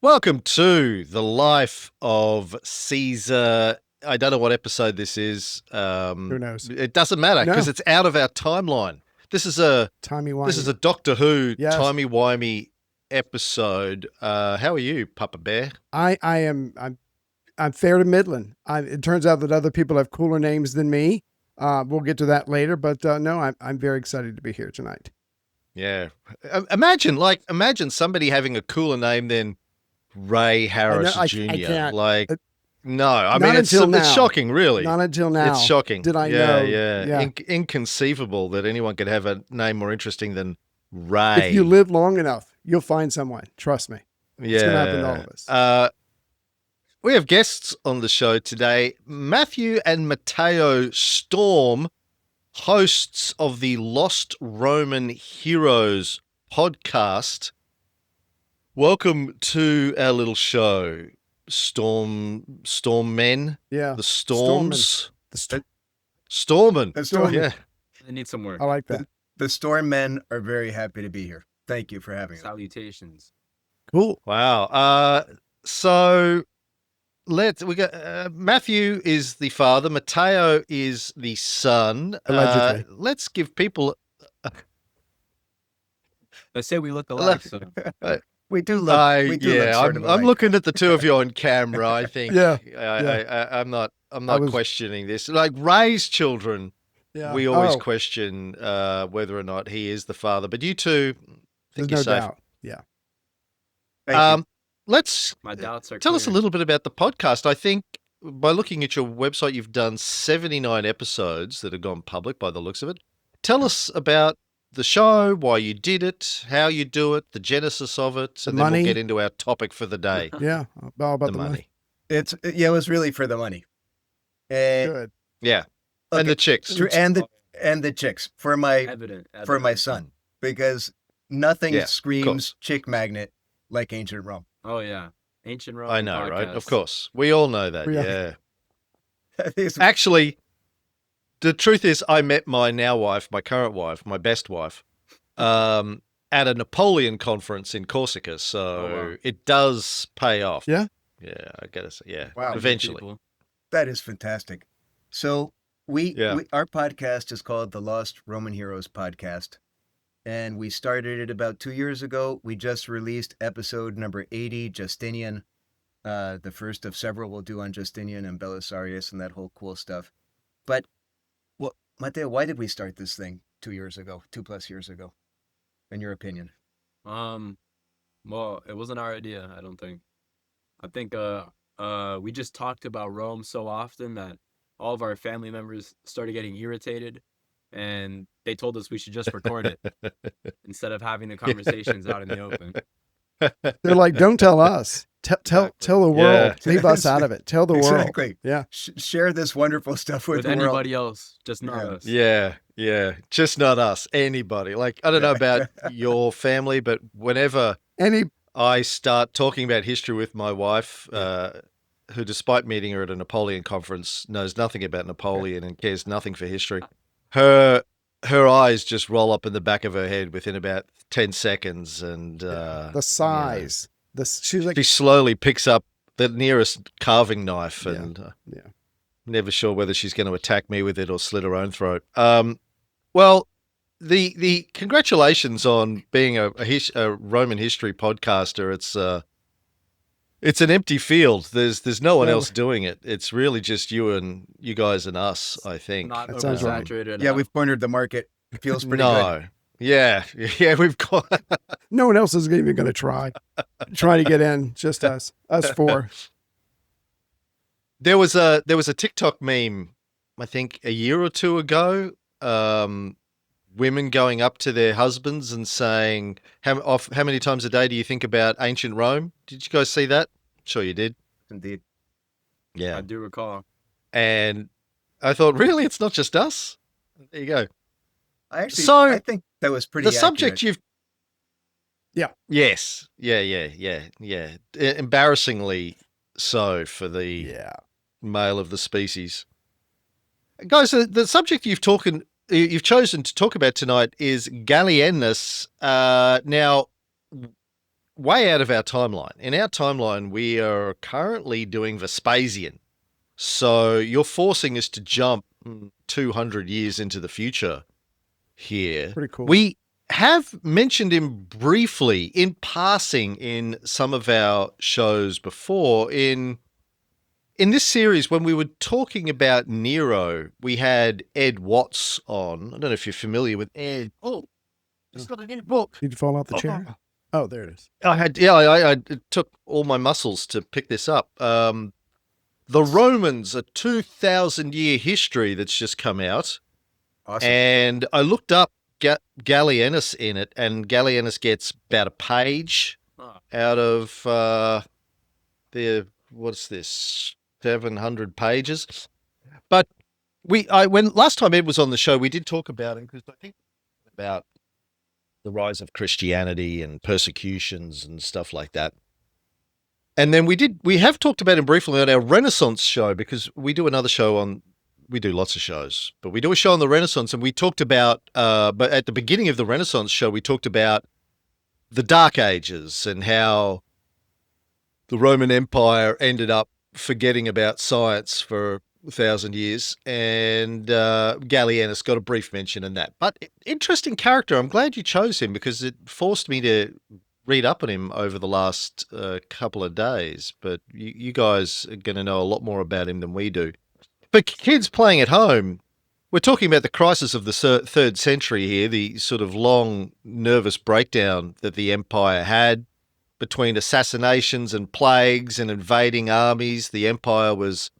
Welcome to the life of Caesar. I don't know what episode this is. Who knows? It doesn't matter because it's out of our timeline. This is a Doctor Who timey-wimey episode. How are you, Papa Bear? I'm fair to middling. It turns out that other people have cooler names than me. We'll get to that later, but no, I'm very excited to be here tonight. Yeah. Imagine somebody having a cooler name than Ray Harris Jr. It's shocking, really. Not until now. It's shocking. Did I know? Yeah. Inconceivable that anyone could have a name more interesting than Ray. If you live long enough, you'll find someone. Trust me. Yeah. It's going to happen to all of us. We have guests on the show today. Matthew and Matteo Storm, hosts of the Lost Roman Heroes podcast. Welcome to our little show, Storm Men. Yeah, the Storms, Stormmen. Yeah, they need some work. I like that. The Storm Men are very happy to be here. Thank you for having us. Salutations. Cool. Wow. So we got Matthew is the father, Matteo is the son. Allegedly. Let's give people. Let's say we look alike. So. We do look. I'm looking at the two of you on camera. I think. I'm not questioning this. Like Ray's children, we always question whether or not he is the father. But you two, I think you're safe. Doubt. Yeah. My doubts are tell us a little bit about the podcast. I think by looking at your website, you've done 79 episodes that have gone public by the looks of it. Tell us about the show, why you did it, how you do it, the genesis of it, and then we'll get into our topic for the day. Yeah, all about the money. It was really for the money. Good. Yeah, okay. And the chicks, and the chicks for my son, because nothing screams chick magnet like ancient Rome. Oh yeah, ancient Rome. I know, podcast. Right? Of course, we all know that. Yeah. Actually. The truth is, I met my current wife, my best wife, at a Napoleon conference in Corsica. So It does pay off. Yeah? Yeah, I gotta say, yeah. Wow. Eventually. That is fantastic. So our podcast is called the Lost Roman Heroes Podcast. And we started it about 2 years ago. We just released episode number 80, Justinian. The first of several we'll do on Justinian and Belisarius and that whole cool stuff. But Matteo, why did we start this thing 2 plus years ago, in your opinion? Well, it wasn't our idea, I don't think. I think we just talked about Rome so often that all of our family members started getting irritated, and they told us we should just record it instead of having the conversations out in the open. They're like, don't tell us. Tell the world. Yeah. Leave us out of it. Tell the world. Exactly. Yeah. Share this wonderful stuff with the world. Anybody else, just not us. Yeah. Just not us. Anybody. Like, I don't know about your family, but whenever I start talking about history with my wife, who, despite meeting her at a Napoleon conference, knows nothing about Napoleon and cares nothing for history, her eyes just roll up in the back of her head within about 10 seconds, and the size. She slowly picks up the nearest carving knife and never sure whether she's going to attack me with it or slit her own throat. Well, the congratulations on being a Roman history podcaster. It's an empty field. There's no one else doing it. It's really just you guys and us, I think. Not oversaturated. Yeah, we've cornered the market. It feels pretty good. Yeah, we've got. No one else is even going to try to get in. Just us four. There was a TikTok meme, I think, a year or two ago. Women going up to their husbands and saying, "How many times a day do you think about ancient Rome?" Did you guys see that? Sure, you did. Indeed. Yeah, I do recall. And I thought, really, it's not just us. There you go. I think that was pretty. The subject you've. Yeah. Yes. Yeah. Embarrassingly so for the male of the species. Guys, the subject you've chosen to talk about tonight is Gallienus. Now, way out of our timeline. In our timeline, we are currently doing Vespasian. So you're forcing us to jump 200 years into the future here. Pretty cool. We have mentioned him briefly in passing in some of our shows before. In this series, when we were talking about Nero, we had Ed Watts on. I don't know if you're familiar with Ed. Oh, it's not in the book. Did you fall off the chair? Oh, there it is. I it took all my muscles to pick this up. The Romans, a 2,000-year history that's just come out. Awesome. And I looked up Gallienus in it, and Gallienus gets about a page out of what's this, 700 pages. But when last time Ed was on the show, we did talk about him because I think about the rise of Christianity and persecutions and stuff like that. And then we have talked about him briefly on our Renaissance show, because we do another show we do lots of shows, but we do a show on the Renaissance, and we talked about, but at the beginning of the Renaissance show, we talked about the Dark Ages and how the Roman Empire ended up forgetting about science for 1,000 years, and Gallienus got a brief mention in that. But interesting character. I'm glad you chose him, because it forced me to read up on him over the last couple of days. But you guys are going to know a lot more about him than we do. For kids playing at home, we're talking about the crisis of the 3rd century here, the sort of long, nervous breakdown that the empire had between assassinations and plagues and invading armies. The empire was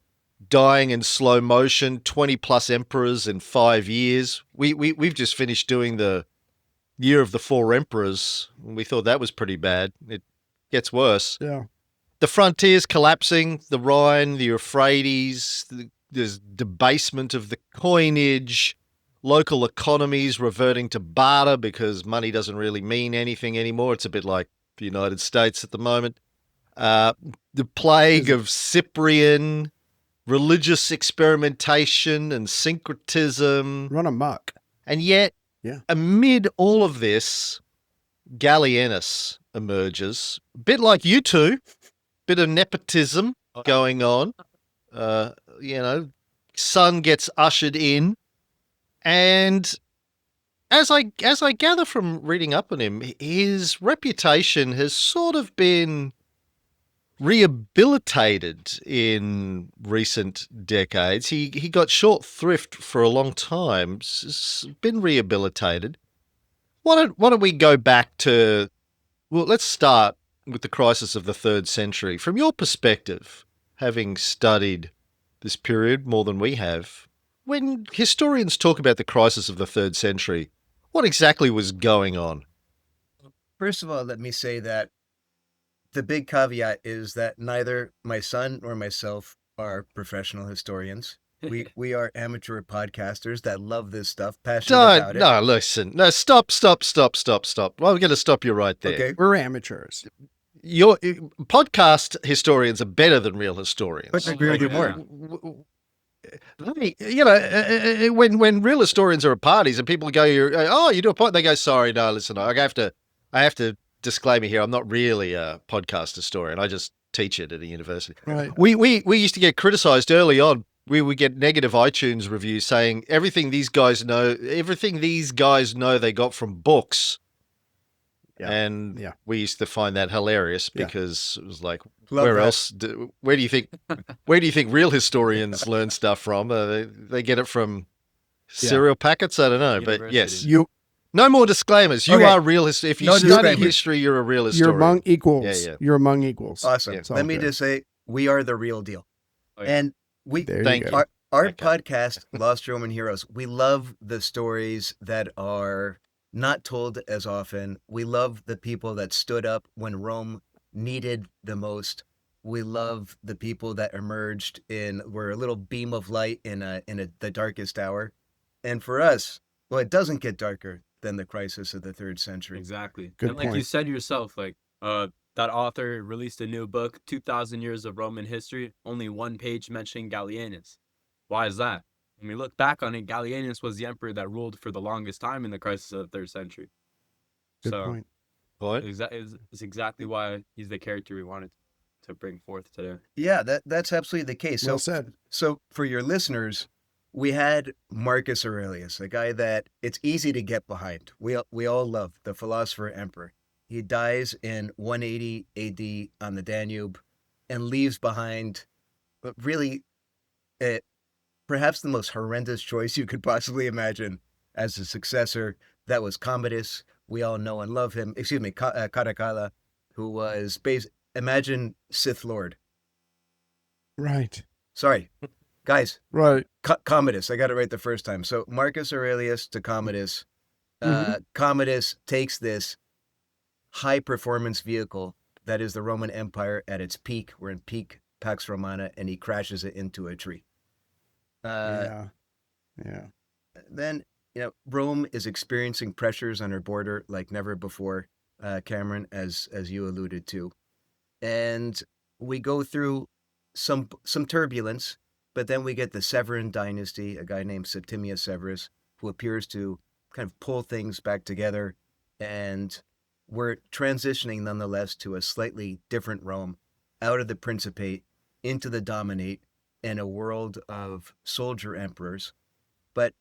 dying in slow motion, 20-plus emperors in 5 years. We've just finished doing the Year of the 4 Emperors. We thought that was pretty bad. It gets worse. Yeah. The frontiers collapsing, the Rhine, the Euphrates, there's debasement of the coinage, local economies reverting to barter because money doesn't really mean anything anymore. It's a bit like the United States at the moment. The plague of Cyprian, religious experimentation and syncretism. Run amok. And yet, amid all of this, Gallienus emerges. A bit like you two, bit of nepotism going on. Son gets ushered in. And as I gather from reading up on him, his reputation has sort of been rehabilitated in recent decades. He got short thrift for a long time. It's been rehabilitated. Why don't we go back to, well, let's start with the crisis of the 3rd century. From your perspective, having studied this period more than we have, when historians talk about the crisis of the 3rd century, what exactly was going on? First of all, let me say that the big caveat is that neither my son nor myself are professional historians. We are amateur podcasters that love this stuff, passionate about it. No, listen. No, stop. Well, I'm going to stop you right there. Okay, we're amateurs. Your podcast historians are better than real historians. But I agree with you more. When real historians are at parties and people go, "Oh, you do a pod," they go, "Sorry, no, listen, I have to disclaimer here. I'm not really a podcast historian. I just teach it at a university." Right. We used to get criticized early on. We would get negative iTunes reviews saying everything these guys know they got from books. Yeah. And we used to find that hilarious because it was like, where do you think real historians learn stuff from? They get it from cereal packets? I don't know. But yes, no more disclaimers. You are real history. If you study history, you're a real historian. You're among equals. Yeah. You're among equals. Awesome. Let me just say, we are the real deal. And our podcast, Lost Roman Heroes, we love the stories that are not told as often. We love the people that stood up when Rome needed the most. We love the people that emerged were a little beam of light in the darkest hour. And for us, well, it doesn't get darker than the crisis of the 3rd century. Exactly. Good and point. like you said yourself, that author released a new book, 2,000 Years of Roman History, only one page mentioning Gallienus. Why is that? When we look back on it, Gallienus was the emperor that ruled for the longest time in the crisis of the 3rd century. Good point. point. It's exactly why he's the character we wanted to bring forth today. Yeah, that's absolutely the case. Well said. So for your listeners, we had Marcus Aurelius, a guy that it's easy to get behind. We all love, the philosopher emperor. He dies in 180 AD on the Danube and leaves behind really perhaps the most horrendous choice you could possibly imagine as a successor. That was Commodus. We all know and love him. Excuse me, Caracalla, who was imagine Sith Lord. Right. Sorry, guys. Right. Commodus. I got it right the first time. So Marcus Aurelius to Commodus. Commodus takes this high performance vehicle that is the Roman Empire at its peak. We're in peak Pax Romana, and he crashes it into a tree. Yeah. Then, Rome is experiencing pressures on her border like never before, Cameron, as you alluded to. And we go through some turbulence, but then we get the Severan dynasty, a guy named Septimius Severus, who appears to kind of pull things back together. And we're transitioning nonetheless to a slightly different Rome, out of the Principate into the Dominate, and a world of soldier emperors. But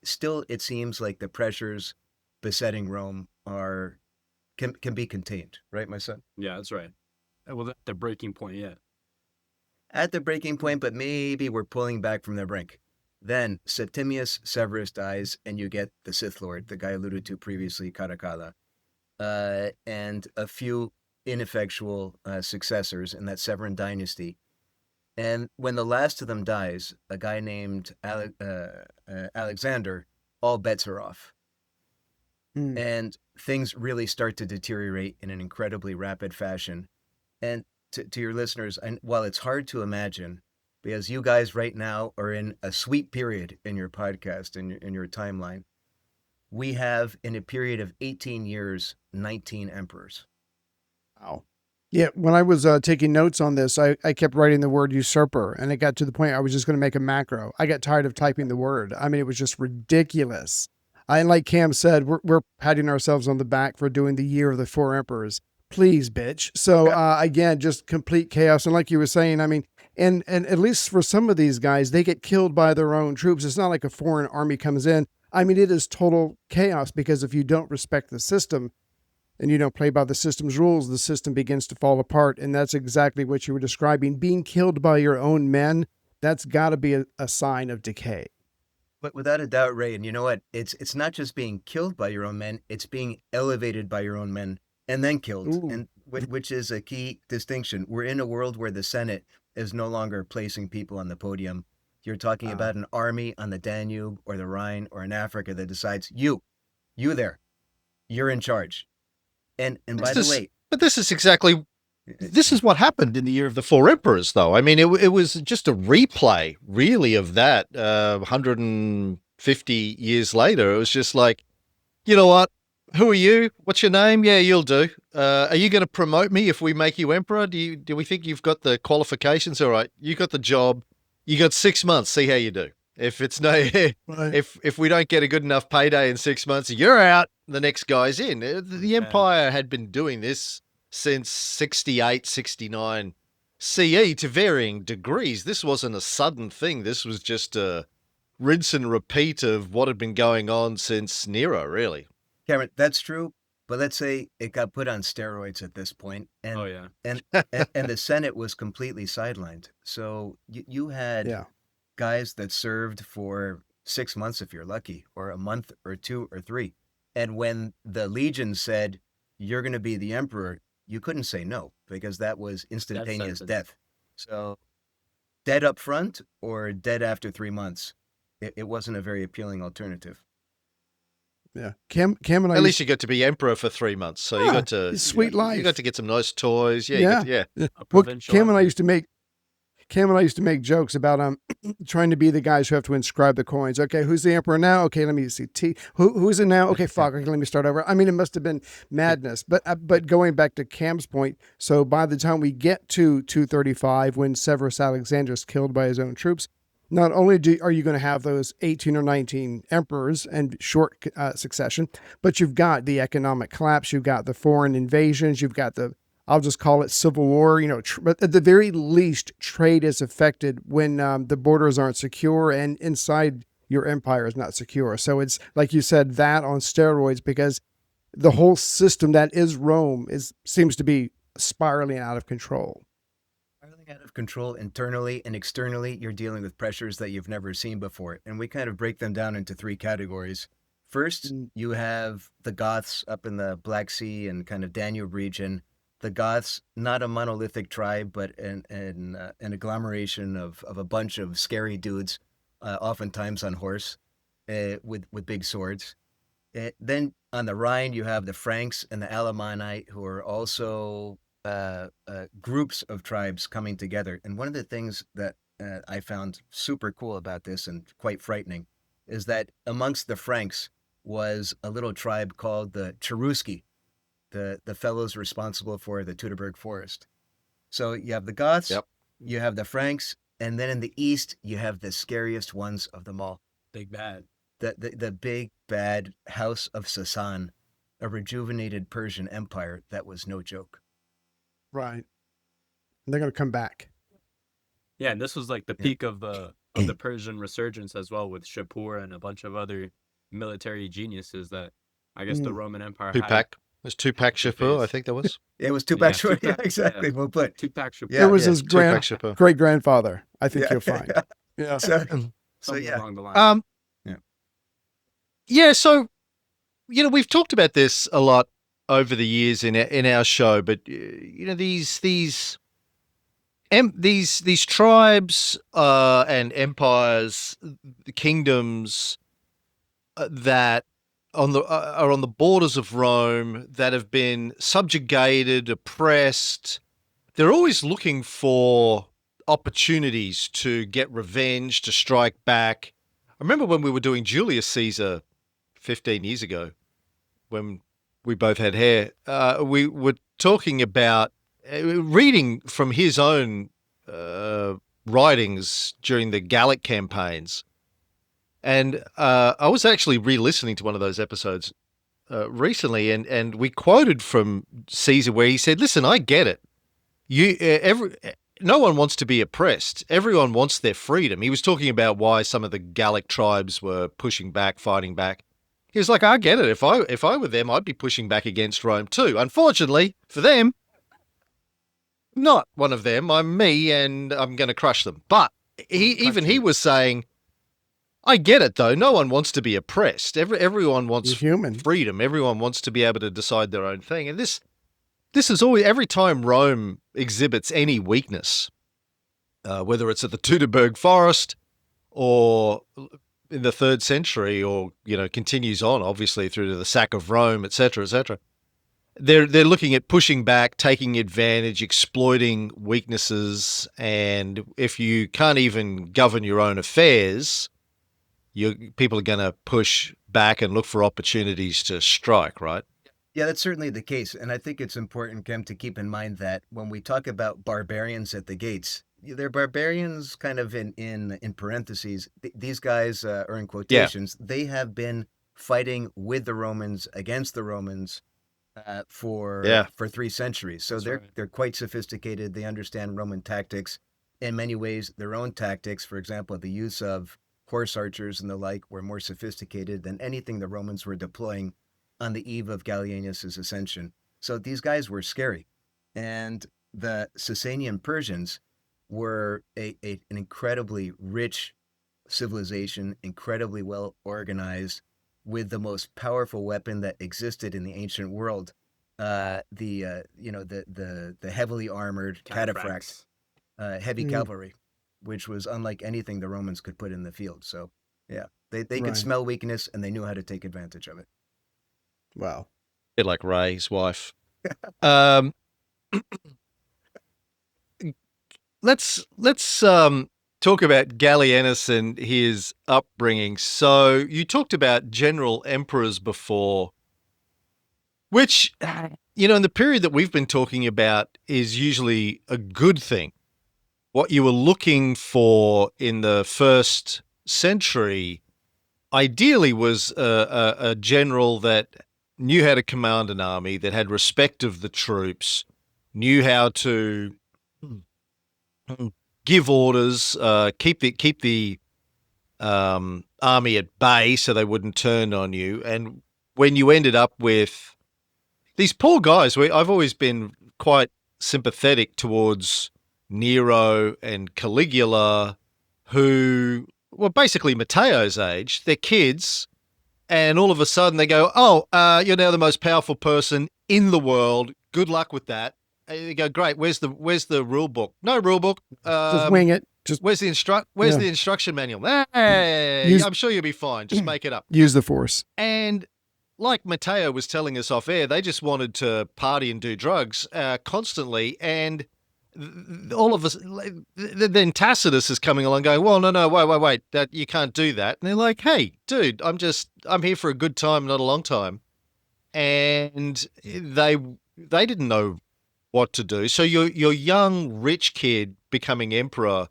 still, it seems like the pressures besetting Rome can be contained, right, my son? Yeah, that's right. Well, the breaking point, yeah. At the breaking point, but maybe we're pulling back from the brink. Then Septimius Severus dies, and you get the Sith Lord, the guy alluded to previously, Caracalla, and a few ineffectual successors in that Severan dynasty. And when the last of them dies, a guy named Alexander, all bets are off. And things really start to deteriorate in an incredibly rapid fashion. And to your listeners, and while it's hard to imagine, because you guys right now are in a sweet period in your podcast, in your timeline, we have, in a period of 18 years, 19 emperors. Wow. Yeah, when I was taking notes on this, I kept writing the word usurper, and it got to the point I was just going to make a macro. I got tired of typing the word. I mean, it was just ridiculous. Like Cam said, we're patting ourselves on the back for doing the year of the 4 emperors. Please, bitch. So again, just complete chaos. And like you were saying, I mean, and at least for some of these guys, they get killed by their own troops. It's not like a foreign army comes in. I mean, it is total chaos, because if you don't respect the system and you don't play by the system's rules, the system begins to fall apart. And that's exactly what you were describing. Being killed by your own men, that's got to be a sign of decay. But without a doubt, Ray, and you know what? It's not just being killed by your own men, it's being elevated by your own men and then killed, and which is a key distinction. We're in a world where the Senate is no longer placing people on the podium. You're talking about an army on the Danube or the Rhine or in Africa that decides, you there, you're in charge. And by the way... But this is what happened in the year of the 4 emperors, though. I mean, it was just a replay, really, of that 150 years later. It was just like, you know what? Who are you? What's your name? Yeah, you'll do. Are you going to promote me if we make you emperor? Do we think you've got the qualifications? All right, you got the job. You got 6 months. See how you do. If it's if we don't get a good enough payday in 6 months, you're out. The next guy's in. The empire had been doing this since 68, 69 CE to varying degrees. This wasn't a sudden thing. This was just a rinse and repeat of what had been going on since Nero, really. Cameron, that's true, but let's say it got put on steroids at this point, and and the Senate was completely sidelined. So you had guys that served for 6 months if you're lucky, or a month or 2 or 3, and when the legion said you're going to be the emperor, you couldn't say no, because that was instantaneous death. So dead up front or dead after 3 months, it wasn't a very appealing alternative. Yeah, Cam and I. At least you got to be emperor for 3 months, so you got to sweet life. You got to get some nice toys. Well, Cam and I used to make jokes about trying to be the guys who have to inscribe the coins. Okay, who's the emperor now? Okay, let me see. Who's it now? Okay, fuck. Okay, let me start over. I mean, it must have been madness. But going back to Cam's point, so by the time we get to 235, when Severus Alexander is killed by his own troops, not only are you going to have those 18 or 19 emperors and short succession, but you've got the economic collapse, you've got the foreign invasions, you've got I'll just call it civil war, but at the very least, trade is affected when the borders aren't secure and inside your empire is not secure. So it's, like you said, that on steroids, because the whole system that is Rome seems to be spiraling out of control. Out of control internally and externally. You're dealing with pressures that you've never seen before, and we kind of break them down into three categories. First, you have the Goths up in the Black Sea and kind of Danube region. The Goths, not a monolithic tribe, but an agglomeration of a bunch of scary dudes, oftentimes on horse, with big swords. Then on the Rhine, you have the Franks and the Alemanni, who are also groups of tribes coming together. And one of the things that I found super cool about this and quite frightening is that amongst the Franks was a little tribe called the Cherusci, the fellows responsible for the Teutoburg Forest. So you have the Goths, you have the Franks, and then in the east, you have the scariest ones of them all. Big bad. The big bad House of Sasan, a rejuvenated Persian empire that was no joke. Right. And they're going to come back. Yeah, and this was like the peak of the Persian resurgence as well, with Shapur and a bunch of other military geniuses that I guess the Roman Empire Tupac. It was Tupac Shapur, I think that was. It was Tupac Shapur. Yeah, exactly. Well put. Tupac Shapur. It was his great-grandfather. I think you'll find. Yeah. So yeah. Along the line. Yeah, so we've talked about this a lot over the years in our show, but these tribes and empires, kingdoms that are on the borders of Rome, that have been subjugated, oppressed, they're always looking for opportunities to get revenge, to strike back. I remember when we were doing Julius Caesar 15 years ago, when we both had hair, we were talking about reading from his own writings during the Gallic campaigns. And I was actually re-listening to one of those episodes recently, and we quoted from Caesar where he said, listen, I get it. No one wants to be oppressed. Everyone wants their freedom. He was talking about why some of the Gallic tribes were pushing back, fighting back. He was like, I get it. If I were them, I'd be pushing back against Rome too. Unfortunately for them, not one of them. I'm me, and I'm going to crush them. But he was saying, I get it though. No one wants to be oppressed. Everyone wants freedom. Everyone wants to be able to decide their own thing. And this is always, every time Rome exhibits any weakness, whether it's at the Teutoburg Forest or in the 3rd century, or continues on obviously through to the sack of Rome, etc., etc. They're looking at pushing back, taking advantage, exploiting weaknesses, and if you can't even govern your own affairs, people are going to push back and look for opportunities to strike, right? Yeah, that's certainly the case, and I think it's important, Kem, to keep in mind that when we talk about barbarians at the gates, they're barbarians kind of in parentheses. These guys are in quotations. Yeah. They have been fighting with the Romans, against the Romans, for 3 centuries. So they're quite sophisticated. They understand Roman tactics. In many ways, their own tactics, for example, the use of horse archers and the like, were more sophisticated than anything the Romans were deploying on the eve of Gallienus' ascension. So these guys were scary. And the Sasanian Persians were an incredibly rich civilization, incredibly well organized, with the most powerful weapon that existed in the ancient world, the heavily armored cataphracts, heavy cavalry, which was unlike anything the Romans could put in the field. So, yeah, they could smell weakness, and they knew how to take advantage of it. Wow. A bit like Ray's wife. Let's talk about Gallienus and his upbringing. So you talked about general emperors before, which, in the period that we've been talking about is usually a good thing. what you were looking for in the first century ideally was a general that knew how to command an army, that had respect of the troops, knew how to give orders, keep the army at bay so they wouldn't turn on you. And when you ended up with these poor guys, I've always been quite sympathetic towards Nero and Caligula, who were basically Matteo's age. They're kids, and all of a sudden they go, "Oh, you're now the most powerful person in the world. Good luck with that." And you go, "Great. Where's the rule book? No rule book. Just wing it. Just where's the instruction manual? Hey, I'm sure you'll be fine. Just make it up. Use the force." And like Matteo was telling us off air, they just wanted to party and do drugs constantly. And all of us, then Tacitus is coming along going, "Well, no, wait, that you can't do that." And they're like, "Hey, dude, I'm here for a good time, not a long time." And they didn't know what to do. So your young rich kid becoming emperor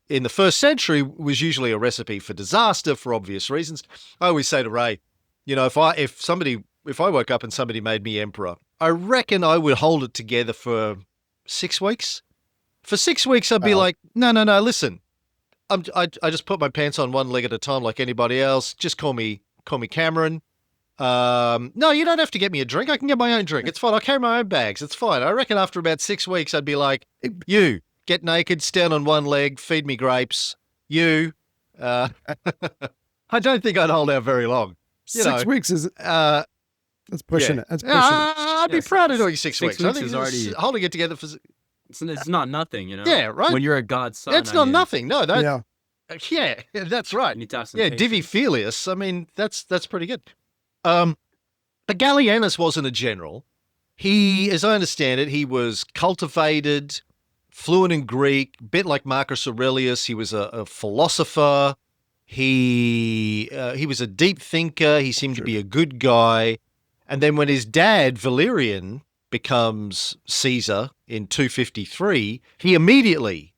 in the first century was usually a recipe for disaster for obvious reasons. I always say to Ray, if I woke up and somebody made me emperor, I reckon I would hold it together for 6 weeks. For 6 weeks, I'd be like, no, listen, I just put my pants on one leg at a time like anybody else. Just call me Cameron. No, you don't have to get me a drink. I can get my own drink. It's fine. I'll carry my own bags. It's fine. I reckon after about 6 weeks, I'd be like, you get naked, stand on one leg, feed me grapes. I don't think I'd hold out very long. 6 weeks is that's pushing it. That's pushing it. I'd be proud of doing 6 weeks. I think is already holding it together for. It's not nothing, Yeah, right. When you're a god's son, it's not nothing. No, yeah, that's right. You need to have some Yeah, patience. Divi Filius. I mean, that's pretty good. But Gallienus wasn't a general. He, as I understand it, he was cultivated, fluent in Greek, a bit like Marcus Aurelius. He was a philosopher. He was a deep thinker. He seemed to be a good guy. And then when his dad, Valerian, becomes Caesar in 253, he immediately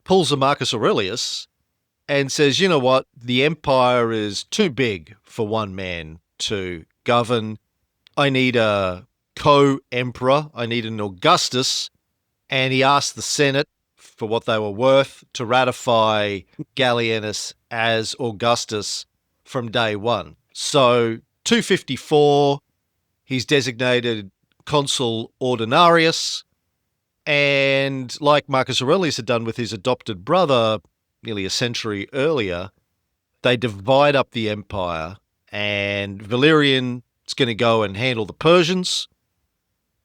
pulls a Marcus Aurelius and says, "You know what? The empire is too big for one man to govern. I need a co-emperor. I need an Augustus." And he asked the Senate, for what they were worth, to ratify Gallienus as Augustus from day one. So 254, he's designated consul ordinarius. And like Marcus Aurelius had done with his adopted brother nearly a century earlier, they divide up the empire, and Valerian is going to go and handle the Persians.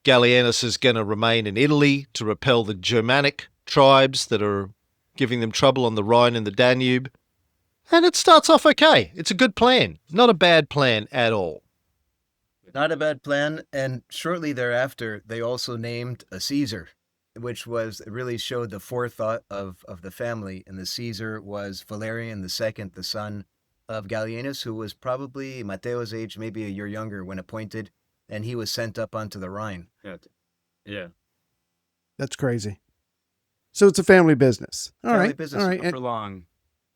Gallienus is going to remain in Italy to repel the Germanic tribes that are giving them trouble on the Rhine and the Danube. And it starts off okay. It's a good plan. Not a bad plan at all. Not a bad plan. And shortly thereafter, they also named a Caesar, which really showed the forethought of the family. And the Caesar was Valerian II, the son of Gallienus, who was probably Matteo's age, maybe a year younger when appointed. And he was sent up onto the Rhine. Yeah. That's crazy. So it's a family business. All right. Business. All right. For long.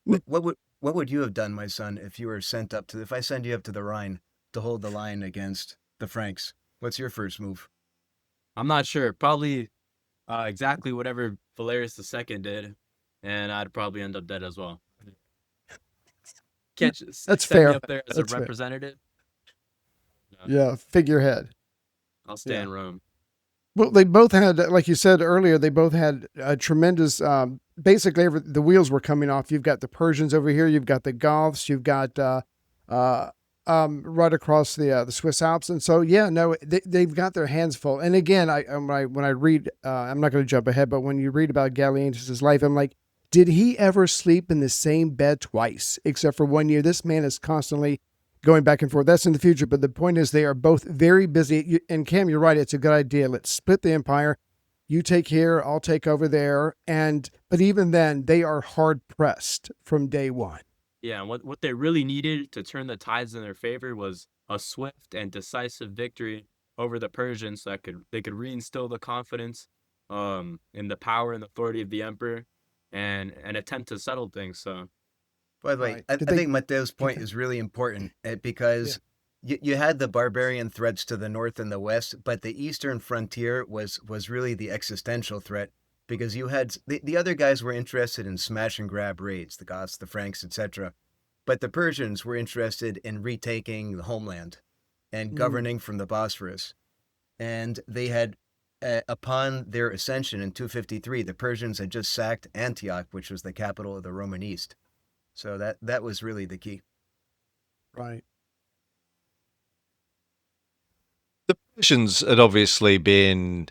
What would you have done, my son, if you were sent if I send you up to the Rhine to hold the line against the Franks? What's your first move? I'm not sure. Probably exactly whatever Valerius II did, and I'd probably end up dead as well. That's send fair. Me up there as That's a representative. Yeah, figurehead. I'll stay in Rome. Well, they both had, like you said earlier, they both had a tremendous, basically the wheels were coming off. You've got the Persians over here. You've got the Goths. You've got right across the Swiss Alps. And so, they've got their hands full. And again, when I read, I'm not going to jump ahead, but when you read about Gallienus' life, I'm like, did he ever sleep in the same bed twice, except for 1 year? This man is constantly going back and forth. That's in the future. But the point is they are both very busy. And Cam, you're right. It's a good idea. Let's split the empire. You take here, I'll take over there. But even then, they are hard pressed from day one. Yeah, and what they really needed to turn the tides in their favor was a swift and decisive victory over the Persians, so they could reinstill the confidence in the power and authority of the emperor, and attempt to settle things. So, by the way, Right. I think Mateo's point is really important because you had the barbarian threats to the north and the west, but the eastern frontier was really the existential threat, because you had the other guys were interested in smash and grab raids, the Goths, the Franks, etc. But the Persians were interested in retaking the homeland and governing from the Bosphorus. And they had, upon their ascension in 253, the Persians had just sacked Antioch, which was the capital of the Roman East. So that was really the key. Right. The Persians had obviously been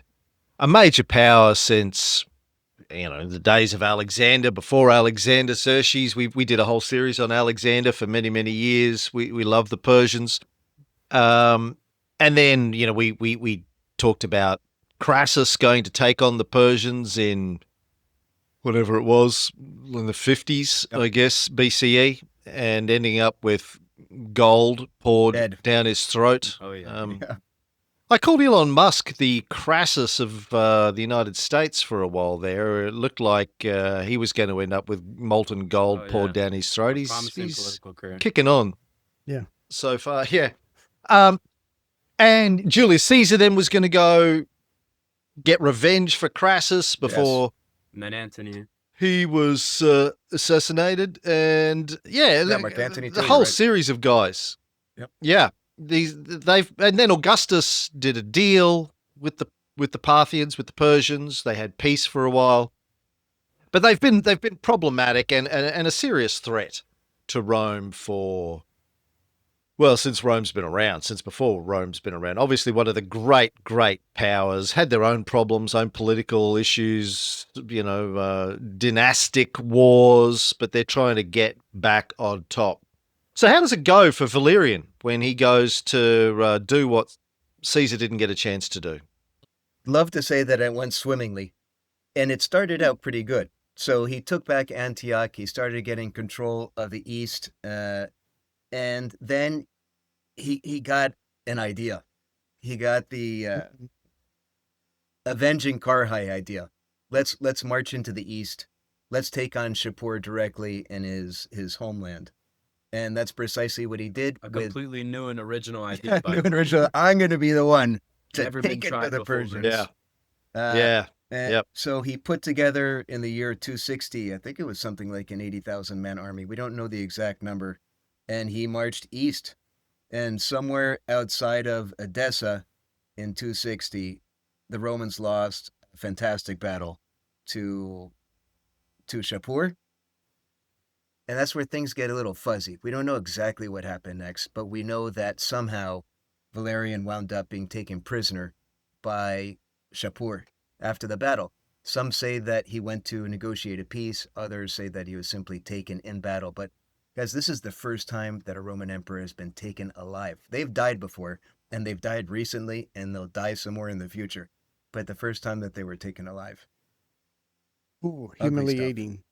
a major power since, the days of Alexander, before Alexander, Xerxes. We did a whole series on Alexander for many, many years. We love the Persians. And then, we talked about Crassus going to take on the Persians in whatever it was, in the 50s, I guess, BCE, and ending up with gold poured down his throat. Oh, yeah. I called Elon Musk the Crassus of the United States for a while there. It looked like he was going to end up with molten gold poured down his throat. He's political career. Kicking on. Yeah. So far, yeah. And Julius Caesar then was going to go get revenge for Crassus before And then Antony. he was assassinated. And Mark Antony the too, whole right? series of guys. Yep. Yeah. And then Augustus did a deal with the Parthians, with the Persians. They had peace for a while, but they've been problematic and a serious threat to Rome since Rome's been around, since before Rome's been around. Obviously, one of the great powers, had their own problems, own political issues, dynastic wars, but they're trying to get back on top. So how does it go for Valerian when he goes to do what Caesar didn't get a chance to do? Love to say that it went swimmingly, and it started out pretty good. So he took back Antioch. He started getting control of the East, and then he got an idea. He got the avenging Karhai idea. Let's march into the East. Let's take on Shapur directly in his homeland. And that's precisely what he did. A completely new and original idea. I'm going to be the one to Never take been it to tried the before, Persians. Yep. So he put together in the year 260, I think it was something like an 80,000 man army. We don't know the exact number. And he marched east. And somewhere outside of Edessa in 260, the Romans lost a fantastic battle to Shapur. And that's where things get a little fuzzy. We don't know exactly what happened next, but we know that somehow Valerian wound up being taken prisoner by Shapur after the battle. Some say that he went to negotiate a peace. Others say that he was simply taken in battle. But guys, this is the first time that a Roman emperor has been taken alive. They've died before, and they've died recently, and they'll die some more in the future. But the first time that they were taken alive. Ooh, humiliating.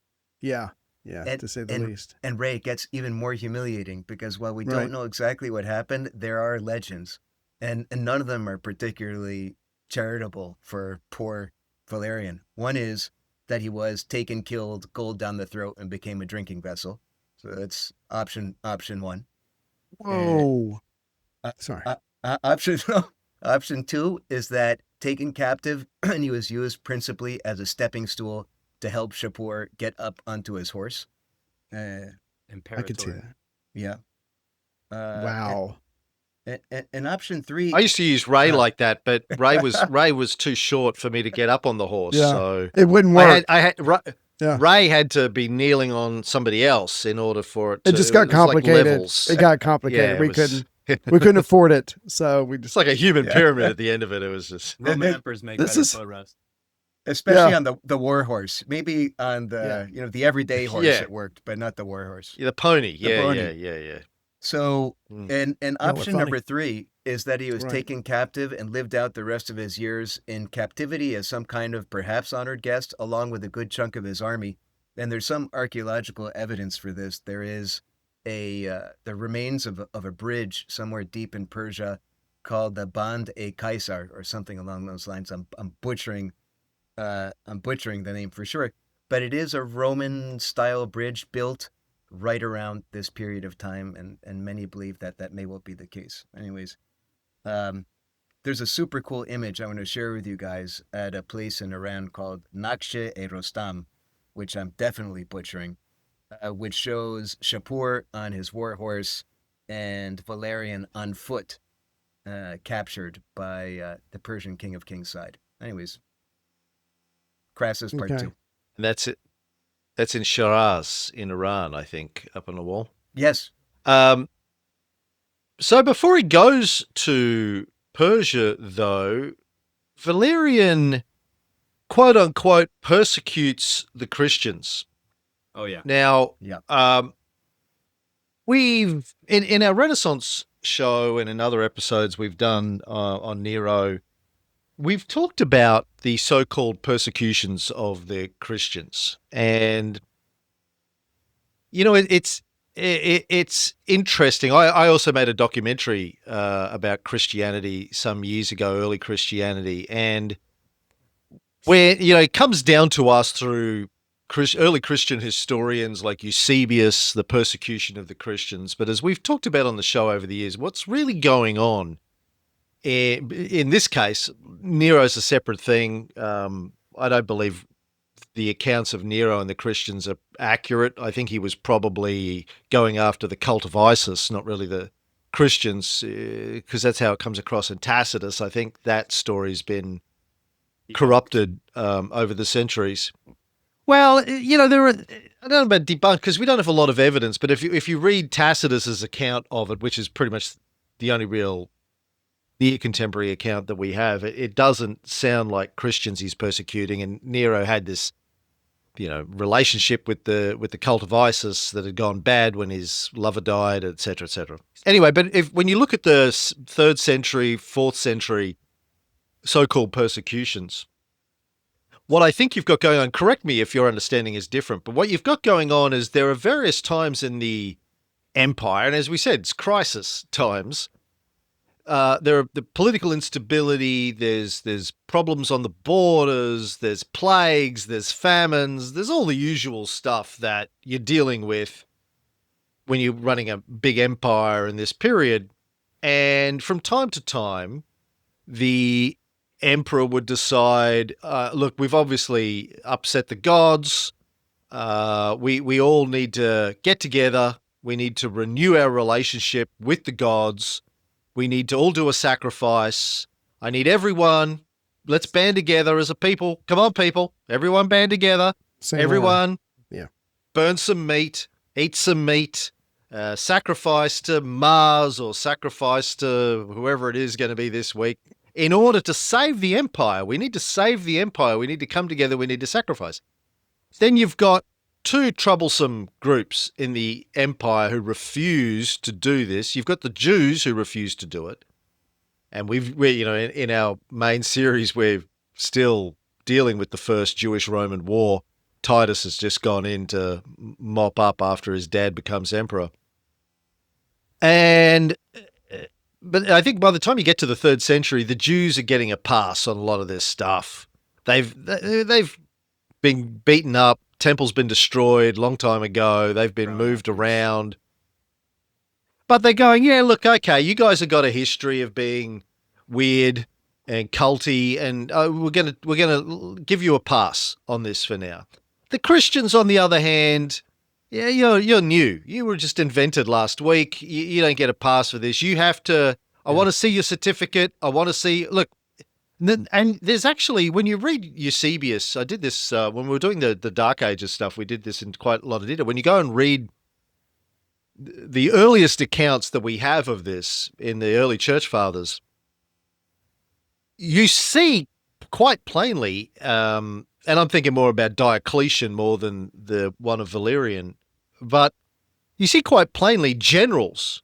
Yeah. Yeah, to say the least. And Ray, it gets even more humiliating because while we don't know exactly what happened, there are legends. And none of them are particularly charitable for poor Valerian. One is that he was taken, killed, gold down the throat, and became a drinking vessel. So that's option one. Whoa. Sorry. Option two is that taken captive, and he was used principally as a stepping stool to help Shapur get up onto his horse. I could see that. Yeah. Wow. And option three. I used to use Ray like that, but Ray was too short for me to get up on the horse. Yeah. So it wouldn't work. Ray had to be kneeling on somebody else in order for it to. It just got complicated. It got complicated. We couldn't afford it. So we just. It's like a human pyramid at the end of it. It was just. Roman emperors make better slow rest. Especially on the war horse. Maybe on the the everyday horse it worked, but not the war horse. Yeah, the pony. Yeah. So and option number three is that he was taken captive and lived out the rest of his years in captivity as some kind of perhaps honored guest, along with a good chunk of his army. And there's some archaeological evidence for this. There is the remains of a bridge somewhere deep in Persia called the Band-e Kaisar or something along those lines. I'm butchering I'm butchering the name for sure, but it is a Roman-style bridge built right around this period of time, and many believe that may well be the case. Anyways, there's a super cool image I want to share with you guys at a place in Iran called Nakhche-e-Rostam, which I'm definitely butchering, which shows Shapur on his war horse and Valerian on foot, captured by the Persian King of Kings' side. Anyways, Crassus Part 2. And that's it. That's in Shiraz in Iran, I think, up on the wall. Yes. So before he goes to Persia, though, Valerian, quote unquote, persecutes the Christians. Oh yeah. Now, yeah. We've in our Renaissance show and in other episodes we've done on Nero, we've talked about the so-called persecutions of the Christians, and it's interesting. I also made a documentary about Christianity some years ago, early Christianity, and where it comes down to us through early Christian historians like Eusebius, the persecution of the Christians. But as we've talked about on the show over the years, what's really going on in this case, Nero's a separate thing. I don't believe the accounts of Nero and the Christians are accurate. I think he was probably going after the cult of Isis, not really the Christians, because that's how it comes across in Tacitus. I think that story's been corrupted over the centuries. Well, there are, I don't know about debunked because we don't have a lot of evidence, but if you read Tacitus's account of it, which is pretty much the only real near contemporary account that we have, it doesn't sound like Christians he's persecuting, and Nero had this relationship with the cult of Isis that had gone bad when his lover died, etc., etc. Anyway, but when you look at the 3rd century, 4th century so-called persecutions, what I think you've got going on, correct me if your understanding is different, but what you've got going on is there are various times in the empire, and as we said, it's crisis times. There are the political instability, there's problems on the borders, there's plagues, there's famines, there's all the usual stuff that you're dealing with when you're running a big empire in this period. And from time to time, the emperor would decide, look, we've obviously upset the gods. We all need to get together. We need to renew our relationship with the gods. We need to all do a sacrifice. I need everyone. Let's band together as a people. Come on, people. Everyone band together. Everyone burn some meat, eat some meat, sacrifice to Mars or sacrifice to whoever it is going to be this week. In order to save the empire, we need to save the empire. We need to come together. We need to sacrifice. Then you've got 2 troublesome groups in the empire who refuse to do this. You've got the Jews who refuse to do it. And in our main series, we're still dealing with the first Jewish-Roman war. Titus has just gone in to mop up after his dad becomes emperor. But I think by the time you get to the 3rd century, the Jews are getting a pass on a lot of this stuff. They've been beaten up. Temple's been destroyed a long time ago. They've been moved around. But they're going, yeah, look, okay, you guys have got a history of being weird and culty, and we're gonna give you a pass on this for now. The Christians, on the other hand, yeah, you're new. You were just invented last week. You don't get a pass for this. You have to. I want to see your certificate. I want to see. Look, and there's actually, when you read Eusebius, I did this when we were doing the Dark Ages stuff. We did this in quite a lot of detail. When you go and read the earliest accounts that we have of this in the early church fathers, you see quite plainly, and I'm thinking more about Diocletian more than the one of Valerian, but you see quite plainly generals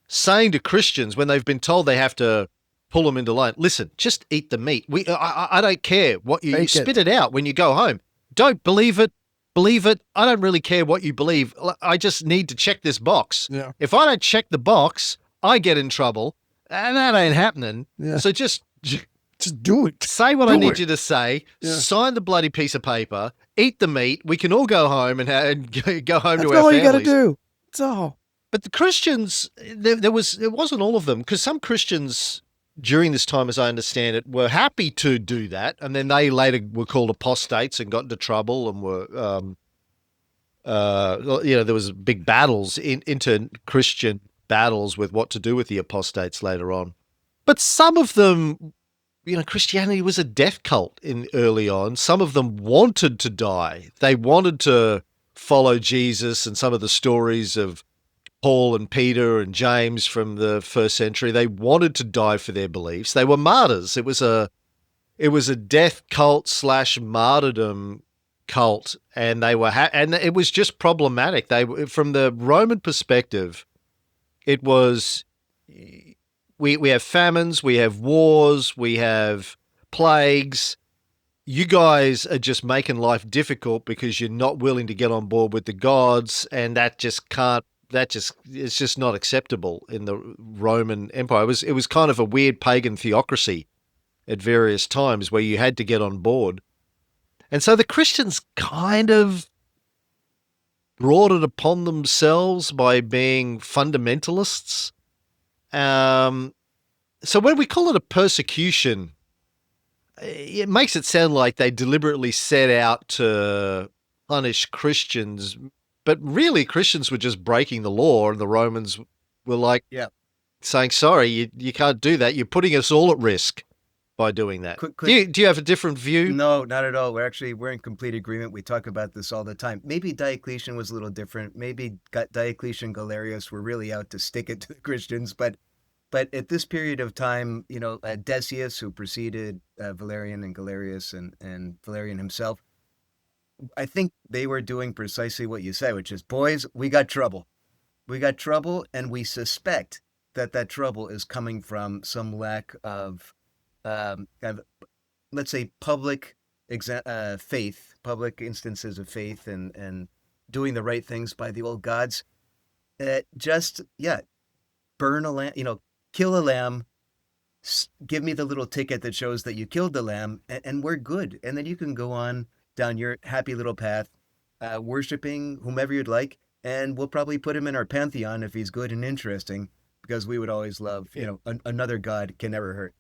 saying to Christians when they've been told they have to pull them into line, listen, just eat the meat. I don't care what you spit it out when you go home. Don't believe it. Believe it. I don't really care what you believe. I just need to check this box. Yeah. If I don't check the box, I get in trouble, and that ain't happening. Yeah. So just Just do it. Say what I need you to say. Yeah. Sign the bloody piece of paper. Eat the meat. We can all go home and go home to our families. That's all you got to do. That's all. But the Christians, it wasn't all of them, because some Christians during this time, as I understand it, were happy to do that, and then they later were called apostates and got into trouble and were, there was big battles, inter-Christian battles with what to do with the apostates later on. But some of them, Christianity was a death cult early on. Some of them wanted to die. They wanted to follow Jesus, and some of the stories of Paul and Peter and James from the first century, they wanted to die for their beliefs. They were martyrs. It was a death cult / martyrdom cult, and they were and it was just problematic. From the Roman perspective, it was we have famines, we have wars, we have plagues. You guys are just making life difficult because you're not willing to get on board with the gods, and it's just not acceptable in the Roman Empire. It was kind of a weird pagan theocracy at various times where you had to get on board. And so the Christians kind of brought it upon themselves by being fundamentalists. So when we call it a persecution, it makes it sound like they deliberately set out to punish Christians, but really Christians were just breaking the law, and the Romans were saying, sorry, you can't do that. You're putting us all at risk by doing that. Do you have a different view? No, not at all. We're in complete agreement. We talk about this all the time. Maybe Diocletian was a little different. Maybe Diocletian, Galerius were really out to stick it to the Christians, but at this period of time, Decius, who preceded Valerian and Galerius and Valerian himself, I think they were doing precisely what you said, which is, boys, we got trouble. We got trouble, and we suspect that trouble is coming from some lack of, let's say, public faith, public instances of faith, and doing the right things by the old gods. Burn a lamb, kill a lamb, give me the little ticket that shows that you killed the lamb, and we're good. And then you can go on down your happy little path, worshiping whomever you'd like, and we'll probably put him in our pantheon if he's good and interesting, because we would always love, another god can never hurt.